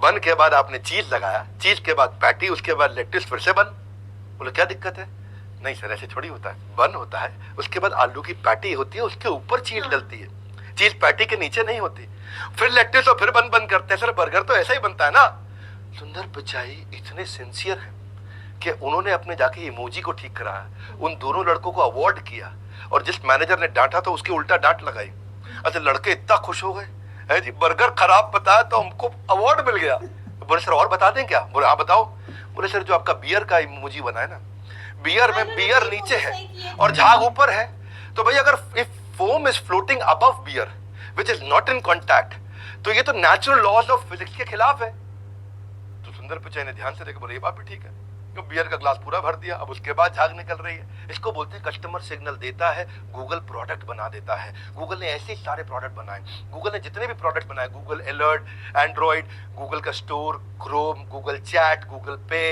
बन के बाद आपने चीज लगाया, चीज के बाद पैटी, उसके बाद लेट्टिस, फिर से बन। बोले क्या दिक्कत है? नहीं सर ऐसे थोड़ी होता है, बन होता है, उसके बाद आलू की पैटी होती है, उसके ऊपर चीज डलती है, चीज पैटी के नीचे नहीं होती, फिर लेट्टिस और फिर बन करते हैं। सर बर्गर तो ऐसा ही बनता है ना। सुंदर पिचाई इतने सिंसियर हैं कि उन्होंने अपने जाके इमोजी को ठीक कराया, उन दोनों लड़कों को अवार्ड किया, और जिस मैनेजर ने डांटा तो उसके उल्टा डांट लगाई। अच्छा लड़के इतना खुश हो गए है जी, बर्गर खराब बताया तो हमको अवार्ड मिल गया। बोले सर और बता दें क्या? बोले हाँ बताओ। बोले सर जो आपका बियर का इमोजी बना है ना, बियर में बियर नीचे है और झाग ऊपर है, तो भाई अगर if foam is floating above beer which is not in contact, तो ये तो नेचुरल लॉज ऑफ फिजिक्स के खिलाफ है। तो सुंदर पिचाई ने ध्यान से देखा, बोले ये बात भी ठीक है। तो बियर का ग्लास पूरा भर दिया, अब उसके बाद झाग निकल रही है। इसको बोलते हैं कस्टमर सिग्नल देता है, गूगल प्रोडक्ट बना देता है। गूगल ने ऐसे ही सारे प्रोडक्ट बनाए, गूगल ने जितने भी प्रोडक्ट बनाए, गूगल अलर्ट, एंड्रॉइड, गूगल का store, Chrome, Google chat, Google पे,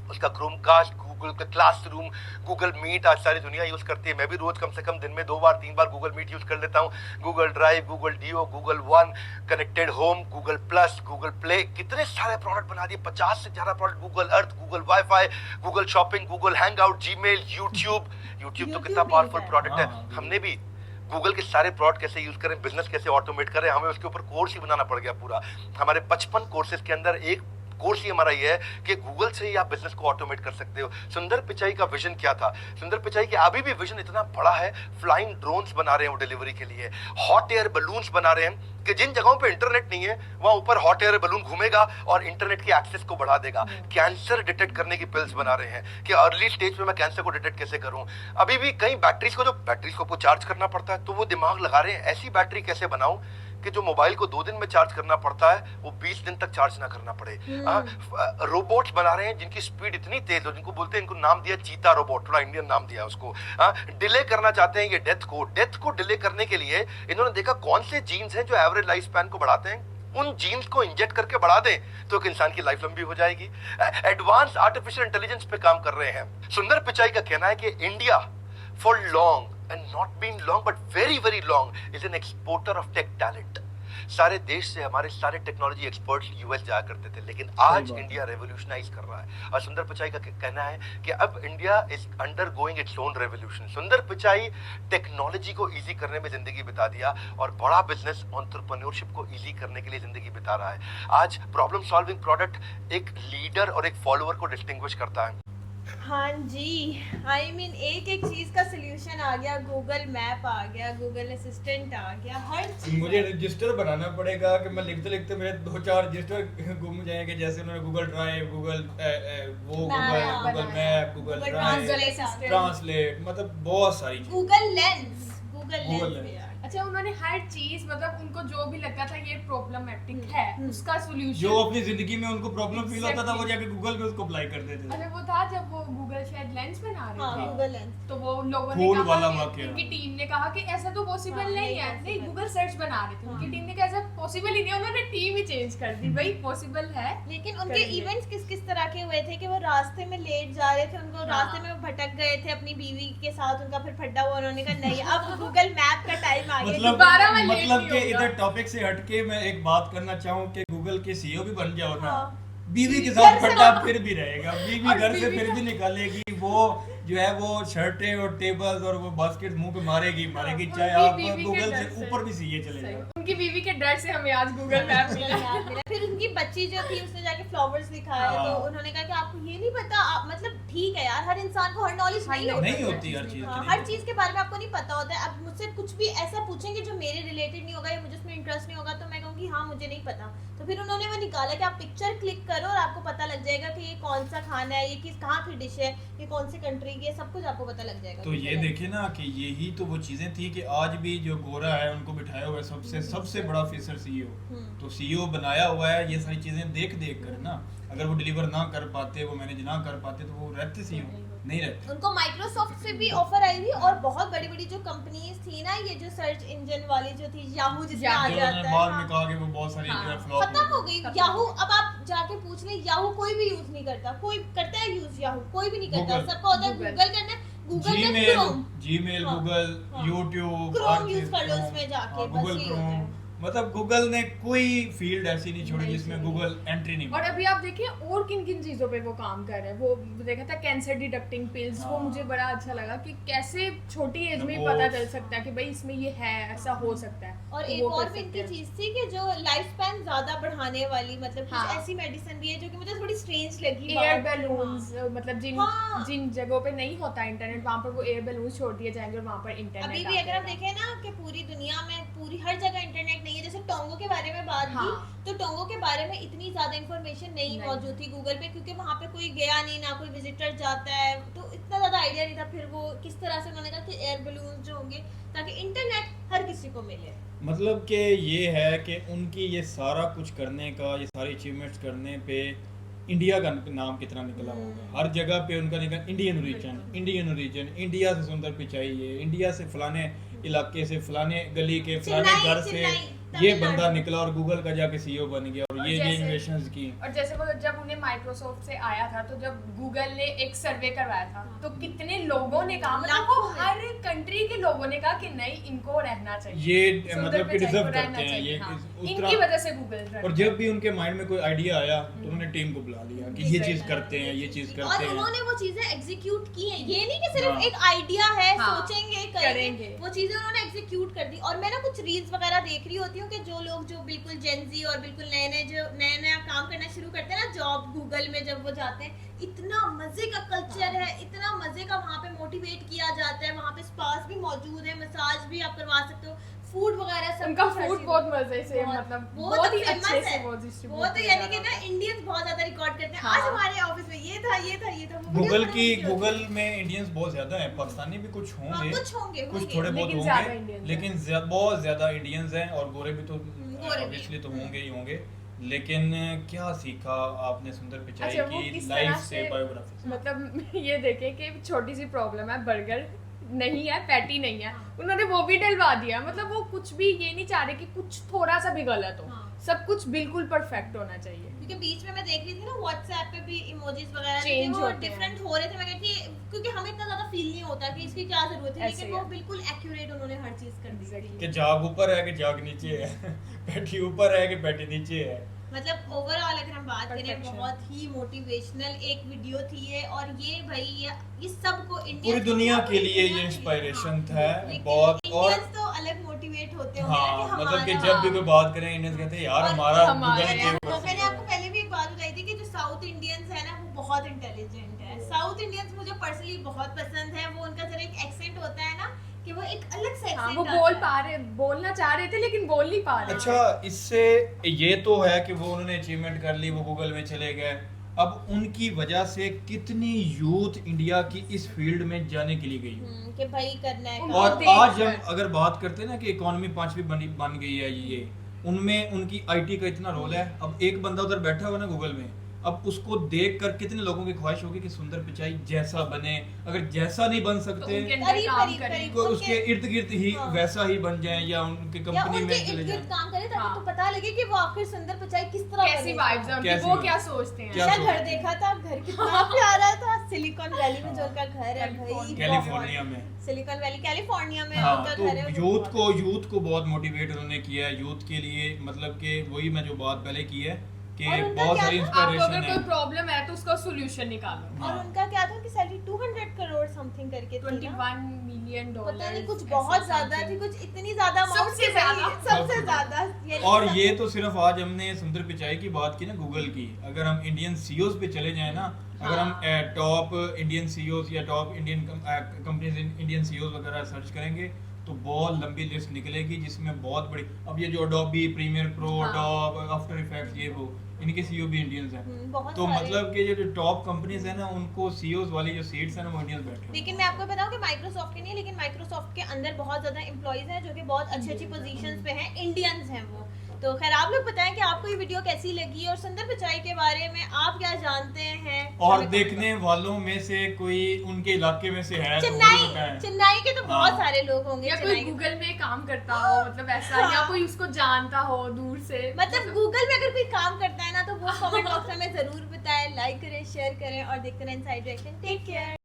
उसका क्रोमकास्ट, गूगल का क्लासरूम, गूगल मीट आज सारी दुनिया यूज करती है। मैं भी रोज कम से कम दिन में 2 बार 3 बार गूगल मीट यूज कर लेता हूँ। Google drive, Google do, Google one, connected home, Google plus, Google play, कितने सारे प्रोडक्ट बना दिए, 50 से ज्यादा product. Google Earth, Google wifi, Google shopping, Google hangout, Gmail, YouTube तो कितना पावरफुल प्रोडक्ट है। हमने भी गूगल के सारे प्रोडक्ट कैसे यूज करें, बिजनेस कैसे ऑटोमेट करें, हमें उसके ऊपर कोर्स ही बनाना पड़ गया पूरा। हमारे 55 कोर्सेज के अंदर एक कोर्स ही हमारा ये है कि गूगल से ही आप बिजनेस को ऑटोमेट कर सकते हो। सुंदर पिचाई का विजन क्या था? सुंदर पिचाई के अभी भी विजन इतना बड़ा है, फ्लाइंग ड्रोन्स बना रहे हैं वो डिलीवरी के लिए, हॉट एयर बलून्स बना रहे हैं कि जिन जगहों पे इंटरनेट नहीं है वहां ऊपर हॉट एयर बलून घूमेगा और इंटरनेट की एक्सेस को बढ़ा देगा। कैंसर डिटेक्ट करने की पिल्स बना रहे हैं कि अर्ली स्टेज में मैं कैंसर को डिटेक्ट कैसे करूं। अभी भी कई बैटरीज को चार्ज करना पड़ता है, तो वो दिमाग लगा रहे हैं ऐसी बैटरी कैसे बनाऊं कि जो मोबाइल को 2 दिन में चार्ज करना पड़ता है वो 20 दिन तक चार्ज ना करना पड़े। रोबोट्स बना रहे हैं जिनकी स्पीड इतनी तेज हो, जिनको बोलते हैं, इनको नाम दिया चीता रोबोट, थोड़ा इंडियन नाम दिया उसको। डिले करना चाहते हैं ये डेथ को डिले करने के लिए इन्होंने देखा कौन से जीन्स हैं जो एवरेज लाइफ स्पैन को बढ़ाते हैं, उन जीन्स को इंजेक्ट करके बढ़ा दें तो एक इंसान की लाइफ लंबी हो जाएगी। एडवांस आर्टिफिशियल इंटेलिजेंस पे काम कर रहे हैं। सुंदर पिचाई का कहना है कि India for long and not being long but very very long is an exporter of tech talent। सारे देश से हमारे सारे टेक्नोलॉजी एक्सपर्ट्स यूएस जाया करते थे, लेकिन आज इंडिया रेवोल्यूशनाइज कर रहा है। और सुंदर पिचाई का कहना है कि अब India is undergoing its own revolution. सुंदर पिचाई टेक्नोलॉजी को इजी करने में जिंदगी बिता दिया और बड़ा बिजनेस एंटरप्रेन्योरशिप को इजी करने के लिए जिंदगी बिता रहा है। आज प्रॉब्लम सॉल्विंग प्रोडक्ट एक लीडर और एक फॉलोअर को डिस्टिंग्विश करता है। हाँ जी, आई मीन एक एक चीज का सोल्यूशन आ गया, गूगल मैप आ गया, गूगल असिस्टेंट आ गया, हर चीज। मुझे रजिस्टर बनाना पड़ेगा कि मैं लिखते लिखते मेरे 2-4 रजिस्टर गुम जाएंगे, जैसे उन्होंने Google drive, Google Google map, Google translate, मतलब बहुत सारी चीजें। गूगल लेंस भी आ गया। अच्छा उन्होंने हर चीज, मतलब उनको जो भी लगता था ये प्रॉब्लमेटिक है उसका सोल्यूशन, जो अपनी जिंदगी में उनको प्रॉब्लम फील होता था वो जाके गूगल पे उसको अप्लाई कर देते थे। अरे वो था जब वो गूगल शायद लेंस बना रहे थे, गूगल लेंस, तो वो लोगों ने फूल कहा वाला कि वाकया। उनकी टीम ने कहा कि ऐसा तो पॉसिबल नहीं है, नहीं गूगल सर्च बना रहे थे, उनकी टीम ने कहा ऐसा पॉसिबल ही नहीं है, उन्होंने टीम ही चेंज कर दी, भाई पॉसिबल है। लेकिन उनके इवेंट्स किस किस तरह के हुए थे कि वो रास्ते में लेट जा रहे थे, उनको रास्ते में भटक गए थे अपनी बीवी के साथ, उनका फिर फड्डा हुआ, उन्होंने कहा नहीं अब गूगल मैप का टाइम आ गया, दोबारा मैं लेट मतलब नहीं कि होगा। इधर टॉपिक से हटके मैं एक बात करना चाहूँ कि गूगल के सीईओ भी बन जाओ ना, हाँ। बीवी के घर साथ से फटा ना- फिर भी रहेगा, बीवी और घर से बीवी फिर का- भी निकालेगी, वो जो है वो शर्टें और टेबल्स और वो बास्केट मुंह पे मारेगी उनकी चाहे आप बीवी के गूगल डर से से। ऊपर भी सीए चले सही। जाओ। उनकी बीवी के डर से हमें आज गूगल मैप मिला। फिर उनकी बच्ची जो थी उसने जाके फ्लावर्स दिखाया, हाँ। तो उन्होंने कहा कि आपको ये नहीं पता, मतलब ठीक है यार, हर इंसान को हर नॉलेज नहीं होती नहीं होती हर चीज हाँ, की। हर चीज के बारे में आपको नहीं पता होता है। अब मुझसे कुछ भी ऐसा पूछेंगे जो मेरे रिलेटेड नहीं होगा या मुझे उसमें इंटरेस्ट नहीं होगा, तो मैं कहूँगी हाँ मुझे नहीं पता। तो फिर उन्होंने वो निकाला कि आप पिक्चर क्लिक करो और आपको पता लग जाएगा कि ये कौन सा खाना है, ये किस कहाँ की डिश है, ये कौन सी कंट्री की है, सब कुछ आपको पता लग जाएगा। तो ये देखे ना कि यही तो वो चीजें थी कि आज भी जो गोरा है उनको बिठाया हुआ है सबसे बड़ा ऑफिसर सीईओ, तो सीईओ बनाया हुआ है ये सारी चीजें देख कर ना। अगर वो डिलीवर ना कर पाते, वो मैनेज ना कर पाते, तो वो रहते सीईओ। नहीं रहते। उनको माइक्रोसॉफ्ट से भी ऑफर आई थी और बहुत बड़ी बड़ी जो कंपनीज थी ना, ये जो सर्च इंजन वाली जो थी याहू जिसमें आ जो जाता उन्होंने है, बाद में हाँ, कहा कि वो बहुत सारी हाँ, फ्लॉप खत्म हो गई याहू। अब आप जाके पूछ ले, याहू कोई भी यूज नहीं करता, कोई करता है यूज याहू? कोई भी नहीं करता, Google। सबका होता है Google। गूगल करना है, गूगल में जीमेल, क्रोम, जीमेल, हाँ, गूगल, हाँ। यूट्यूब, Chrome यूज कर लो उसमें जाके, बस गूगल ये होता है। क्रोम। मतलब गूगल ने कोई फील्ड ऐसी नहीं छोड़ी नहीं जिसमें छोड़ी। गूगल एंट्री नहीं और मारी। अभी आप देखिए और किन किन चीजों पे वो काम कर रहे हैं। वो देखा था कैंसर डिटेक्टिंग पिल्स, वो हाँ। मुझे बड़ा अच्छा लगा कि कैसे छोटी एज में ही वो- पता चल सकता है कि भाई इसमें ये है, ऐसा हो सकता है। और तो एक वो और कर भी सकते इनकी हैं। चीज थी कि जो लाइफ स्पैन ज्यादा बढ़ाने वाली, मतलब कुछ हाँ। ऐसी मेडिसिन भी है जो कि मुझे थोड़ी स्ट्रेंज लगी। एयर बात। बैलून्स, मतलब जिन हाँ। जिन जगहों पे नहीं होता इंटरनेट, वहाँ पर वो एयर बैलून्स छोड़ दिए जाएंगे और वहाँ पर इंटरनेट अभी भी अगर आप देखें ना कि पूरी दुनिया में पूरी हर जगह इंटरनेट नहीं है, जैसे टोंगो के बारे में बात हाँ। की, तो टोंगो के बारे में इतनी ज्यादा इन्फॉर्मेशन नहीं नहीं। मौजूद थी गूगल पे, क्योंकि वहाँ पे कोई गया नहीं, ना कोई विजिटर जाता है, तो इतना ज्यादा आइडिया नहीं था। फिर वो किस तरह से उन्होंने कहा कि एयर बैलून जो होंगे ताकि इंटरनेट हर किसी को मिले। मतलब कि ये है कि उनकी ये सारा कुछ करने का, ये सारी अचीवमेंट्स करने पे इंडिया का नाम कितना निकला होगा। हर जगह पे उनका निकला Indian origin, Indian origin, India से सुंदर पिचाई है, इंडिया से फलाने इलाके से, फलाने गली के, फलाने चेन्नई, घर से चेन्नई, ये तमिलनाडु। बंदा निकला और गूगल का जाके सीईओ बन गया और और ये जैसे- इन्वेस्टमेंट्स की। और जैसे वो जब उन्हें माइक्रोसॉफ्ट से आया था, तो जब गूगल ने एक सर्वे करवाया था, तो कितने लोगों ने कहा, मतलब वो लाखों में। हर कंट्री के लोगों ने कहा कि नहीं, इनको रहना चाहिए, ये सुंदर मतलब कि पिचाई डिजर्व को रहना करते हैं चाहिए, ये हाँ। उस इनकी तरह। वजह से गूगल और जब भी उनके माइंड में कोई आइडिया आया तो उन्होंने टीम को बुला लिया कि ये सही चीज बात करते हैं, ये चीज और करते हैं। उन्होंने वो चीजें एग्जीक्यूट की हैं, ये नहीं कि सिर्फ हाँ। एक आइडिया है, हाँ, सोचेंगे करेंगे। करेंगे, वो चीजें उन्होंने एग्जीक्यूट कर दी। और मैं ना कुछ रील्स वगैरह देख रही होती हूँ कि जो लोग जो बिल्कुल जेनजी और बिल्कुल नए नए जो नया नया काम करना शुरू करते हैं ना, जॉब गूगल में जब वो जाते हैं, इतना मजे का कल्चर है, इतना मजे का वहाँ पे मोटिवेट किया जाता है, वहाँ पे स्पास भी मौजूद है, मसाज भी आप करवा सकते हो, फूड वगैरह सब उनका कुछ हर फूड चीज़। बहुत मजे से, बहुत- मतलब वो बहुत तो ही famous अच्छे से है। वो वो distribute तो किया यानी कि जा ना रहा है। इंडियंस बहुत ज्यादा रिकॉर्ड करते हैं, हाँ। आज हमारे ऑफिस में ये था, ये था, ये था। वो वीडियो गूगल बड़ी की अच्छी होती है। गूगल में इंडियंस बहुत ज्यादा हैं, पाकिस्तानी भी कुछ हाँ, होंगे, कुछ होंगे, कुछ होंगे। थोड़े बहुत लेकिन ज्यादा होंगे, Indians लेकिन बहुत ज्यादा इंडियंस हैं और गोरे भी तो गोरे भी। ऑब्वियसली तो होंगे ही होंगे। लेकिन क्या सीखा आपने सुंदर पिचाई अच्छा, वो की किस लाइफ तरह से, बायोग्राफी से? मतलब ये देखे कि छोटी सी प्रॉब्लम है, बर्गर नहीं है, पैटी नहीं है, उन्होंने वो भी डलवा दिया। मतलब वो कुछ भी ये नहीं चाह रहे कि कुछ थोड़ा सा भी गलत हो, हाँ। सब कुछ बिल्कुल परफेक्ट होना चाहिए। क्योंकि बीच में मैं देख रही थी ना व्हाट्सएप पे भी इमोजीज वगैरह थे, Change वो होते हैं। डिफरेंट हो रहे थे। मैं कहती क्योंकि हमें इतना ज्यादा फील नहीं होता कि इसकी क्या जरूरत है, ऐसे लेकिन ही वो है। बिल्कुल एक्यूरेट उन्होंने हर चीज कर दी थी। कि जाग ऊपर है कि जाग नीचे है, पैटी ऊपर है कि पैटी नीचे है। मतलब ओवरऑल अगर हम बात करें, Perfection। बहुत ही मोटिवेशनल एक वीडियो थी ये। और ये भाई ये सबको इंडिया पूरी दुनिया के लिए ये इंस्पायरेशन था बहुत। और इंडियंस तो अलग मोटिवेट होते होंगे ना हाँ, कि मतलब कि हमारा- जब भी कोई बात करें इंडियंस कहते हैं यार और हमारा हमारे गूगल के ऊपर मैंने से आपको पहले भी एक बात बताई थी कि जो साउथ इंडियंस है ना, वो बहुत इंटेलिजेंट है। साउथ इंडियंस मुझे पर्सनली बहुत पसंद है। वो उनका जरा एक एक्सेंट होता है ना कि वो एक अलग सा हाँ, एक्सेंट वो बोलना चाह रहे थे लेकिन बोल नहीं पा रहे। अच्छा, इससे ये तो है कि वो उन्होंने अचीवमेंट कर ली, वो गूगल में चले गए। अब उनकी वजह से कितनी यूथ इंडिया की इस फील्ड में जाने के लिए गई हो। कि भाई करना है उनको और देख आज कर। हम अगर बात करते हैं ना कि इकोनॉमी 5वीं बन गई है ये, उनमें उनकी आईटी का इतना रोल है। अब एक बंदा उधर बैठा हुआ ना गूगल में, अब उसको देखकर कितने लोगों की ख्वाहिश होगी कि सुंदर पिचाई जैसा बने। अगर जैसा नहीं बन तो सकते उनके अंदर करीब- काम करीब- करें। करीब। तो उसके उनके- इर्द गिर्द ही हाँ। वैसा ही बन जाए या उनके या कंपनी उनके में इर्द चले गिर्द जाएं। काम करे ताकि हाँ। तो पता लगे कि वो आखिर सुंदर पिचाई किस तरह कैसी बने। वाइब्स हैं उनकी, कैसी वो vibes? क्या सोचते हैं। क्या मेरा सोचते घर हैं? देखा था, घर कितना प्यारा था, सिलिकॉन वैली में जो उनका घर है भाई, कैलिफोर्निया में। सिलिकॉन वैली कैलिफोर्निया में हाँ, उनका तो घर है। वो यूथ को बहुत मोटिवेट उन्होंने किया है। यूथ के लिए मतलब कि वही मैं जो बात पहले की है कि और उनका बहुत क्या सारी था? आपको अगर इंस्पिरेशन कोई है। प्रॉब्लम है तो उसका सॉल्यूशन निकालो। और हाँ। उनका क्या था कि सैलरी 200 करोड़ समथिंग करके थी ना। 21 मिलियन डॉलर, पता नहीं कुछ बहुत ज्यादा थी, कुछ इतनी ज्यादा amount सबसे की ज्यादा। नहीं, सबसे ज्यादा ये और ये तो सिर्फ आज हमने सुंदर पिचाई की बात की ना गूगल की। अगर हम इंडियन सीईओज पे चले जाएं ना, अगर हम टॉप इंडियन सीईओज या top Indian companies Indian CEOs वगैरह सर्च करेंगे तो बहुत लंबी लिस्ट निकलेगी, जिसमें बहुत बड़ी। अब ये जो अडोबी प्रीमियर प्रो, हाँ। अडोब, आफ्टर इफेक्ट्स, ये वो इनके सीईओ भी इंडियंस हैं। बहुत तो सारे। मतलब कि ये जो टॉप कंपनीज है ना, उनको सीईओज वाली जो सीट्स है ना, वो इंडियंस बैठे हैं। लेकिन मैं आपको बताऊं कि माइक्रोसॉफ्ट के नहीं, लेकिन माइक्रोसॉफ्ट के अंदर बहुत ज्यादा एम्प्लॉइज हैं जो कि बहुत अच्छी अच्छी पोजीशंस पे हैं, इंडियंस हैं वो। तो खैर आप लोग बताएं कि आपको ये वीडियो कैसी लगी और सुंदर पिचाई के बारे में आप क्या जानते हैं। और हमें देखने वालों में से कोई उनके इलाके में से है तो वो भी चेन्नई बताएं। चेन्नई के तो बहुत हाँ। सारे लोग होंगे या कोई चेन्नई के। गूगल में काम करता हो, मतलब ऐसा, या हाँ। कोई उसको जानता हो दूर से, मतलब गूगल में अगर कोई काम करता है ना तो वो कमेंट बॉक्स में जरूर बताएं, लाइक करें, शेयर करें और देखते रहें इनसाइड डायरेक्शन। Take care.